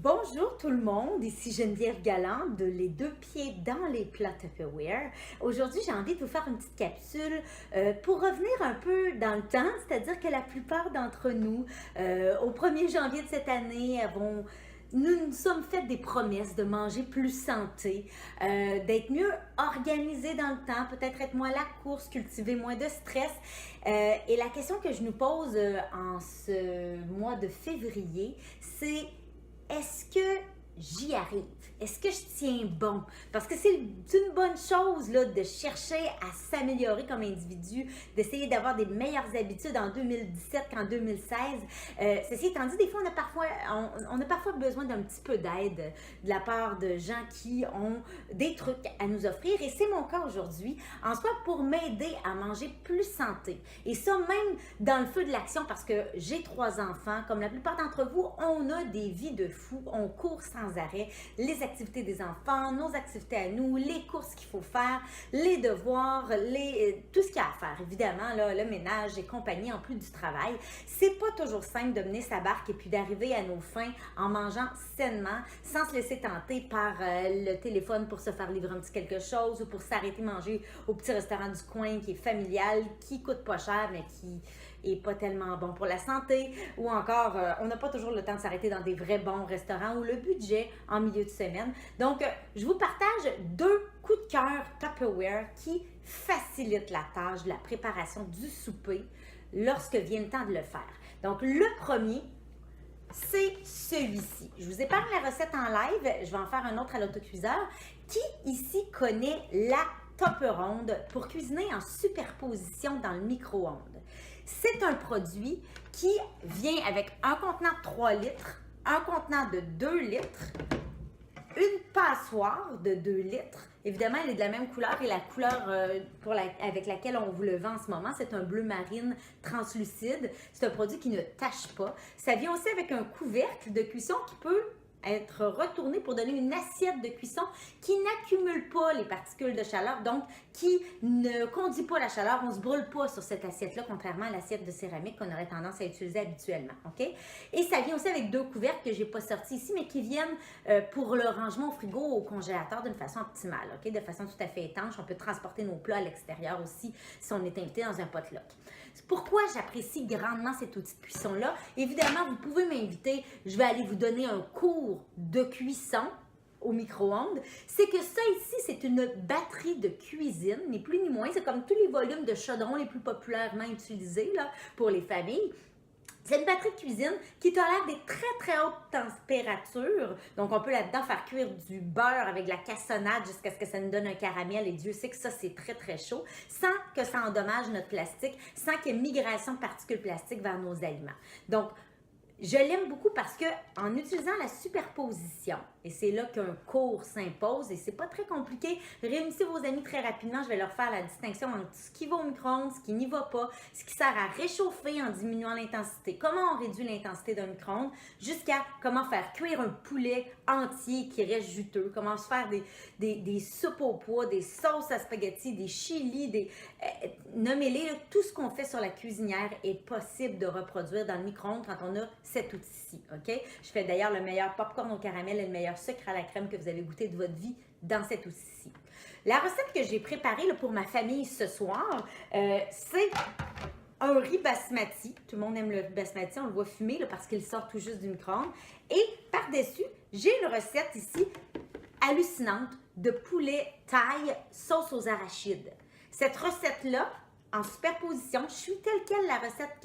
Bonjour tout le monde, ici Geneviève Galland de Les Deux Pieds dans les plats Tupperware. Aujourd'hui, j'ai envie de vous faire une petite capsule pour revenir un peu dans le temps, c'est-à-dire que la plupart d'entre nous, au 1er janvier de cette année, nous sommes fait des promesses de manger plus santé, d'être mieux organisé dans le temps, peut-être être moins à la course, cultiver moins de stress. Et la question que je nous pose en ce mois de février, c'est: est-ce que j'y arrive? Est-ce que je tiens bon? Parce que c'est une bonne chose là, de chercher à s'améliorer comme individu, d'essayer d'avoir des meilleures habitudes en 2017 qu'en 2016. Ceci étant dit, des fois, on a parfois besoin d'un petit peu d'aide de la part de gens qui ont des trucs à nous offrir. Et c'est mon cas aujourd'hui, en soi, pour m'aider à manger plus santé. Et ça, même dans le feu de l'action, parce que j'ai 3 enfants. Comme la plupart d'entre vous, on a des vies de fous. On court sans arrêt. Les activités des enfants, nos activités à nous, les courses qu'il faut faire, les devoirs, tout ce qu'il y a à faire. Évidemment, là, le ménage et compagnie, en plus du travail. C'est pas toujours simple de mener sa barque et puis d'arriver à nos fins en mangeant sainement, sans se laisser tenter par le téléphone pour se faire livrer un petit quelque chose ou pour s'arrêter manger au petit restaurant du coin qui est familial, qui coûte pas cher, mais qui est pas tellement bon pour la santé, ou encore on n'a pas toujours le temps de s'arrêter dans des vrais bons restaurants ou le budget en milieu de semaine. Donc, je vous partage 2 coups de cœur Tupperware qui facilitent la tâche de la préparation du souper lorsque vient le temps de le faire. Donc, le premier, c'est celui-ci. Je vous épargne la recette en live, je vais en faire un autre à l'autocuiseur. Qui ici connaît la Tupperonde pour cuisiner en superposition dans le micro-ondes? C'est un produit qui vient avec un contenant de 3 litres, un contenant de 2 litres, une passoire de 2 litres. Évidemment, elle est de la même couleur et la couleur avec laquelle on vous le vend en ce moment, c'est un bleu marine translucide. C'est un produit qui ne tache pas. Ça vient aussi avec un couvercle de cuisson qui peut être retourné pour donner une assiette de cuisson qui n'accumule pas les particules de chaleur, donc qui ne conduit pas la chaleur. On ne se brûle pas sur cette assiette-là, contrairement à l'assiette de céramique qu'on aurait tendance à utiliser habituellement. OK? Et ça vient aussi avec 2 couvercles que je n'ai pas sortis ici, mais qui viennent pour le rangement au frigo ou au congélateur d'une façon optimale, OK? De façon tout à fait étanche. On peut transporter nos plats à l'extérieur aussi si on est invité dans un potluck. Pourquoi j'apprécie grandement cet outil de cuisson-là? Évidemment, vous pouvez m'inviter, je vais aller vous donner un cours de cuisson au micro-ondes. C'est que ça ici, c'est une batterie de cuisine, ni plus ni moins. C'est comme tous les volumes de chaudron les plus populairement utilisés là, pour les familles. C'est une batterie de cuisine qui tolère des très hautes températures. Donc, on peut là-dedans faire cuire du beurre avec de la cassonade jusqu'à ce que ça nous donne un caramel. Et Dieu sait que ça, c'est très chaud, sans que ça endommage notre plastique, sans qu'il y ait migration de particules plastiques vers nos aliments. Donc, je l'aime beaucoup parce que en utilisant la superposition, et c'est là qu'un cours s'impose et c'est pas très compliqué, réunissez vos amis très rapidement, je vais leur faire la distinction entre ce qui va au micro-ondes, ce qui n'y va pas, ce qui sert à réchauffer en diminuant l'intensité, comment on réduit l'intensité d'un micro-ondes, jusqu'à comment faire cuire un poulet entier qui reste juteux, comment se faire des soupes au pois, des sauces à spaghetti, des chilis, nommez-les, tout ce qu'on fait sur la cuisinière est possible de reproduire dans le micro-ondes quand on a cet outil-ci, OK? Je fais d'ailleurs le meilleur popcorn au caramel et le meilleur sucre à la crème que vous avez goûté de votre vie dans cet outil-ci. La recette que j'ai préparée là, pour ma famille ce soir, c'est un riz basmati. Tout le monde aime le riz basmati, on le voit fumer là, parce qu'il sort tout juste du micro-ondes. Et par-dessus, j'ai une recette ici hallucinante de poulet thaï sauce aux arachides. Cette recette-là, en superposition, je suis telle quelle la recette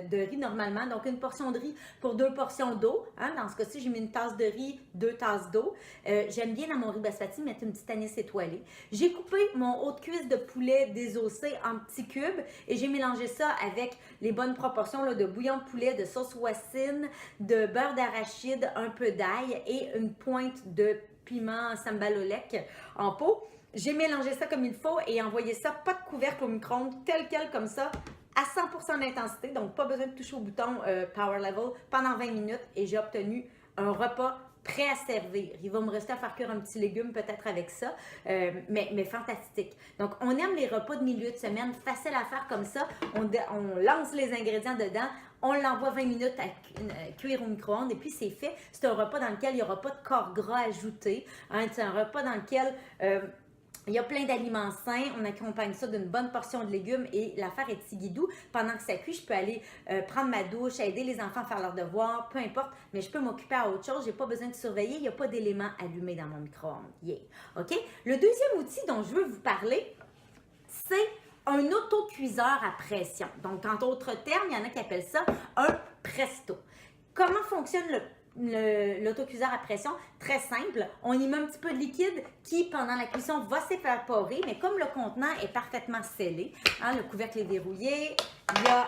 de riz normalement, donc une portion de riz pour 2 portions d'eau. Hein? Dans ce cas-ci, j'ai mis une tasse de riz, 2 tasses d'eau. J'aime bien dans mon riz basmati mettre une petite anis étoilée. J'ai coupé mon haut de cuisse de poulet désossé en petits cubes et j'ai mélangé ça avec les bonnes proportions là, de bouillon de poulet, de sauce wassine, de beurre d'arachide, un peu d'ail et une pointe de piment sambal olek en pot. J'ai mélangé ça comme il faut et envoyé ça, pas de couvercle au micro-ondes, tel quel comme ça, à 100% d'intensité, donc pas besoin de toucher au bouton Power Level pendant 20 minutes et j'ai obtenu un repas prêt à servir. Il va me rester à faire cuire un petit légume peut-être avec ça, mais fantastique. Donc, on aime les repas de milieu de semaine, facile à faire comme ça. On lance les ingrédients dedans, on l'envoie 20 minutes à cuire au micro-ondes et puis c'est fait. C'est un repas dans lequel il n'y aura pas de corps gras ajouté. Hein, c'est un repas dans lequel il y a plein d'aliments sains, on accompagne ça d'une bonne portion de légumes et l'affaire est tigidou. Pendant que ça cuit, je peux aller prendre ma douche, aider les enfants à faire leurs devoirs, peu importe, mais je peux m'occuper à autre chose, je n'ai pas besoin de surveiller, il n'y a pas d'éléments allumés dans mon micro-ondes. Yeah. OK? Le deuxième outil dont je veux vous parler, c'est un autocuiseur à pression. Donc, en d'autres termes, il y en a qui appellent ça un presto. Comment fonctionne l'autocuiseur à pression? Très simple, on y met un petit peu de liquide qui, pendant la cuisson, va s'évaporer, mais comme le contenant est parfaitement scellé, hein, le couvercle est verrouillé, il y a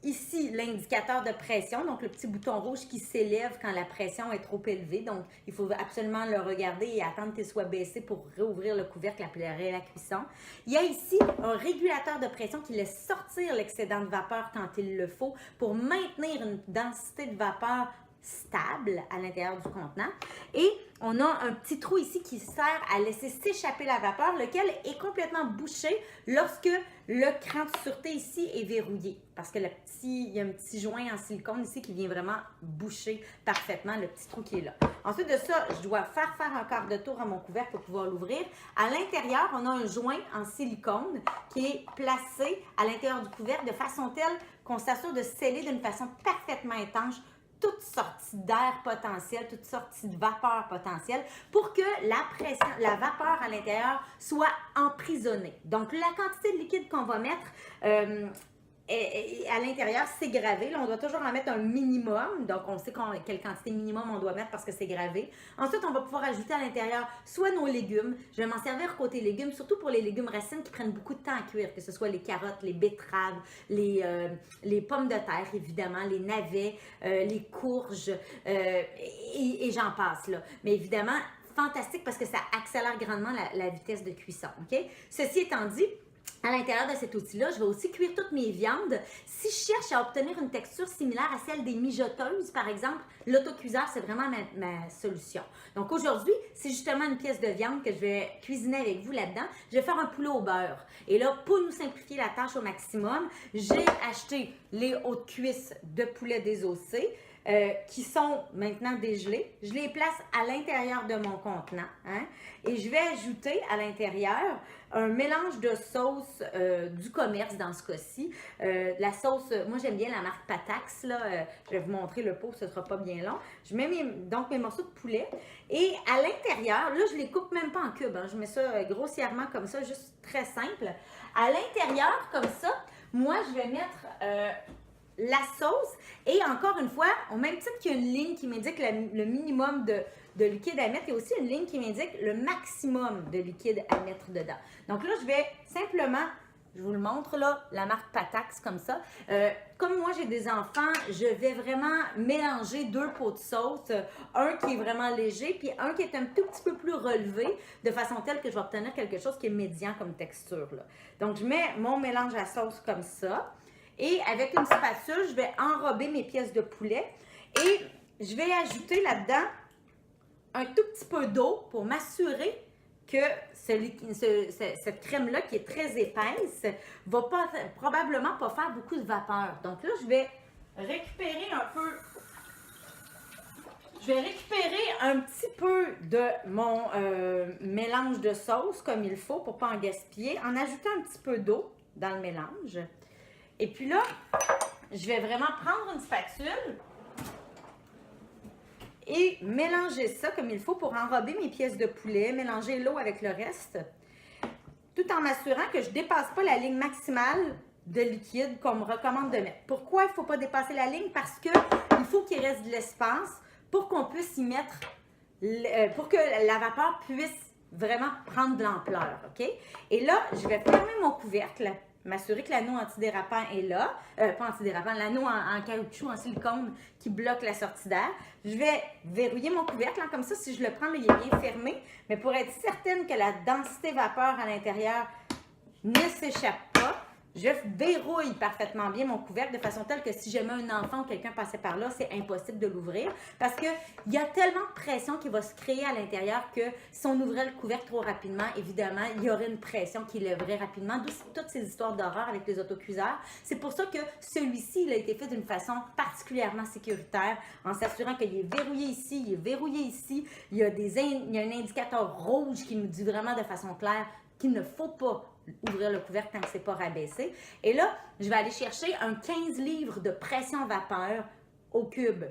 ici l'indicateur de pression, donc le petit bouton rouge qui s'élève quand la pression est trop élevée, donc il faut absolument le regarder et attendre qu'il soit baissé pour réouvrir le couvercle après la cuisson. Il y a ici un régulateur de pression qui laisse sortir l'excédent de vapeur quand il le faut pour maintenir une densité de vapeur stable à l'intérieur du contenant. Et on a un petit trou ici qui sert à laisser s'échapper la vapeur, lequel est complètement bouché lorsque le cran de sûreté ici est verrouillé. Parce que il y a un petit joint en silicone ici qui vient vraiment boucher parfaitement le petit trou qui est là. Ensuite de ça, je dois faire un quart de tour à mon couvercle pour pouvoir l'ouvrir. À l'intérieur, on a un joint en silicone qui est placé à l'intérieur du couvercle de façon telle qu'on s'assure de sceller d'une façon parfaitement étanche toute sortie d'air potentiel, toute sortie de vapeur potentielle pour que la vapeur à l'intérieur soit emprisonnée. Donc, la quantité de liquide qu'on va mettre à l'intérieur, c'est gravé. Là, on doit toujours en mettre un minimum. Donc, on sait quelle quantité minimum on doit mettre parce que c'est gravé. Ensuite, on va pouvoir ajouter à l'intérieur soit nos légumes. Je vais m'en servir côté légumes, surtout pour les légumes racines qui prennent beaucoup de temps à cuire, que ce soit les carottes, les betteraves, les pommes de terre, évidemment, les navets, les courges et j'en passe, là. Mais évidemment, fantastique parce que ça accélère grandement la vitesse de cuisson. OK? Ceci étant dit, à l'intérieur de cet outil-là, je vais aussi cuire toutes mes viandes. Si je cherche à obtenir une texture similaire à celle des mijoteuses, par exemple, l'autocuiseur, c'est vraiment ma solution. Donc aujourd'hui, c'est justement une pièce de viande que je vais cuisiner avec vous là-dedans. Je vais faire un poulet au beurre. Et là, pour nous simplifier la tâche au maximum, j'ai acheté les hautes cuisses de poulet désossé. Qui sont maintenant dégelés. Je les place à l'intérieur de mon contenant. Hein, et je vais ajouter à l'intérieur un mélange de sauce du commerce dans ce cas-ci. La sauce, moi j'aime bien la marque Patax. Là, je vais vous montrer le pot, ce ne sera pas bien long. Je mets donc mes morceaux de poulet. Et à l'intérieur, là je ne les coupe même pas en cubes. Hein, je mets ça grossièrement comme ça, juste très simple. À l'intérieur, comme ça, moi je vais mettre la sauce et encore une fois, au même titre qu'il y a une ligne qui m'indique le minimum de liquide à mettre, il y a aussi une ligne qui m'indique le maximum de liquide à mettre dedans. Donc là, je vais simplement, je vous le montre là, la marque Patax comme ça. Comme moi, j'ai des enfants, je vais vraiment mélanger deux pots de sauce, un qui est vraiment léger, puis un qui est un tout petit peu plus relevé, de façon telle que je vais obtenir quelque chose qui est médian comme texture, là. Donc, je mets mon mélange à sauce comme ça. Et avec une spatule, je vais enrober mes pièces de poulet et je vais ajouter là-dedans un tout petit peu d'eau pour m'assurer que cette crème-là, qui est très épaisse, va probablement pas faire beaucoup de vapeur. Donc là, je vais récupérer un petit peu de mon mélange de sauce comme il faut pour ne pas en gaspiller en ajoutant un petit peu d'eau dans le mélange. Et puis là, je vais vraiment prendre une spatule et mélanger ça comme il faut pour enrober mes pièces de poulet, mélanger l'eau avec le reste, tout en m'assurant que je ne dépasse pas la ligne maximale de liquide qu'on me recommande de mettre. Pourquoi il ne faut pas dépasser la ligne? Parce qu'il faut qu'il reste de l'espace pour qu'on puisse y mettre, pour que la vapeur puisse vraiment prendre de l'ampleur. OK? Et là, je vais fermer mon couvercle, m'assurer que l'anneau antidérapant est là, pas antidérapant, l'anneau en caoutchouc, en silicone qui bloque la sortie d'air. Je vais verrouiller mon couvercle, hein, comme ça, si je le prends, là, il est bien fermé, mais pour être certaine que la densité vapeur à l'intérieur ne s'échappe pas, Je verrouille parfaitement bien mon couvercle de façon telle que si jamais un enfant ou quelqu'un passait par là, c'est impossible de l'ouvrir parce qu'il y a tellement de pression qui va se créer à l'intérieur que si on ouvrait le couvercle trop rapidement, évidemment, il y aurait une pression qui lèverait rapidement. D'où toutes ces histoires d'horreur avec les autocuiseurs. C'est pour ça que celui-ci, il a été fait d'une façon particulièrement sécuritaire en s'assurant qu'il est verrouillé ici, il est verrouillé ici. Il y a un indicateur rouge qui nous dit vraiment de façon claire qu'il ne faut pas ouvrir le couvercle tant que c'est pas rabaissé. Et là, je vais aller chercher un 15 livres de pression vapeur au cube.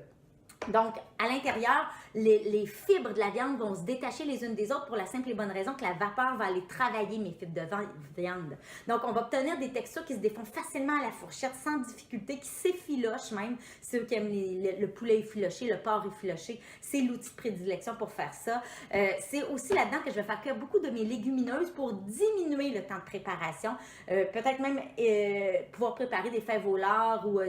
Donc, à l'intérieur, les fibres de la viande vont se détacher les unes des autres pour la simple et bonne raison que la vapeur va aller travailler mes fibres de viande. Donc, on va obtenir des textures qui se défont facilement à la fourchette, sans difficulté, qui s'effilochent même. Ceux qui aiment le poulet effiloché, le porc effiloché, c'est l'outil de prédilection pour faire ça. C'est aussi là-dedans que je vais faire cuire beaucoup de mes légumineuses pour diminuer le temps de préparation. Peut-être même pouvoir préparer des fèves au lard ou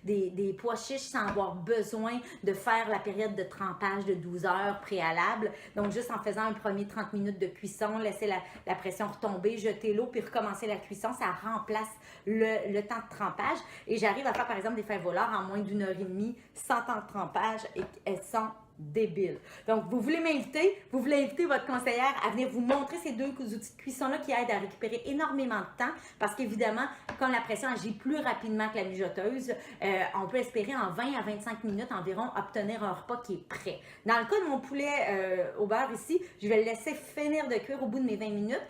des pois chiches sans avoir besoin de faire la période de trempage de 12 heures préalable. Donc, juste en faisant un premier 30 minutes de cuisson, laisser la pression retomber, jeter l'eau, puis recommencer la cuisson, ça remplace le temps de trempage. Et j'arrive à faire, par exemple, des fèves au lard en moins d'1 heure et demie, sans temps de trempage, et elles sont débiles. Donc, vous voulez inviter votre conseillère à venir vous montrer ces deux outils de cuisson-là qui aident à récupérer énormément de temps parce qu'évidemment, quand la pression agit plus rapidement que la mijoteuse, on peut espérer en 20 à 25 minutes environ obtenir un repas qui est prêt. Dans le cas de mon poulet au beurre ici, je vais le laisser finir de cuire au bout de mes 20 minutes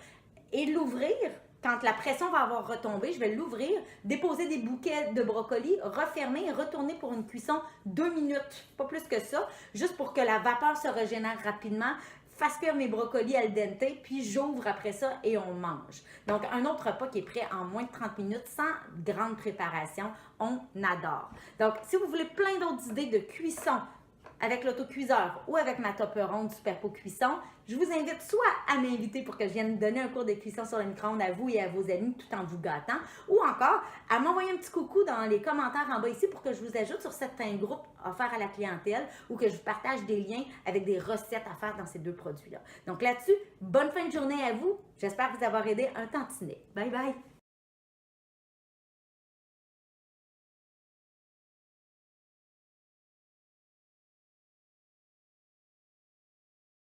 et l'ouvrir. Quand la pression va avoir retombé, je vais l'ouvrir, déposer des bouquets de brocolis, refermer et retourner pour une cuisson 2 minutes, pas plus que ça, juste pour que la vapeur se régénère rapidement, fasse cuire mes brocolis al dente, puis j'ouvre après ça et on mange. Donc, un autre repas qui est prêt en moins de 30 minutes, sans grande préparation, on adore. Donc, si vous voulez plein d'autres idées de cuisson avec l'autocuiseur ou avec ma topperonde Superpo Cuisson, je vous invite soit à m'inviter pour que je vienne donner un cours de cuisson sur le micro-ondes à vous et à vos amis tout en vous gâtant, ou encore à m'envoyer un petit coucou dans les commentaires en bas ici pour que je vous ajoute sur certains groupes offerts à la clientèle ou que je vous partage des liens avec des recettes à faire dans ces deux produits-là. Donc là-dessus, bonne fin de journée à vous. J'espère vous avoir aidé un tantinet. Bye bye!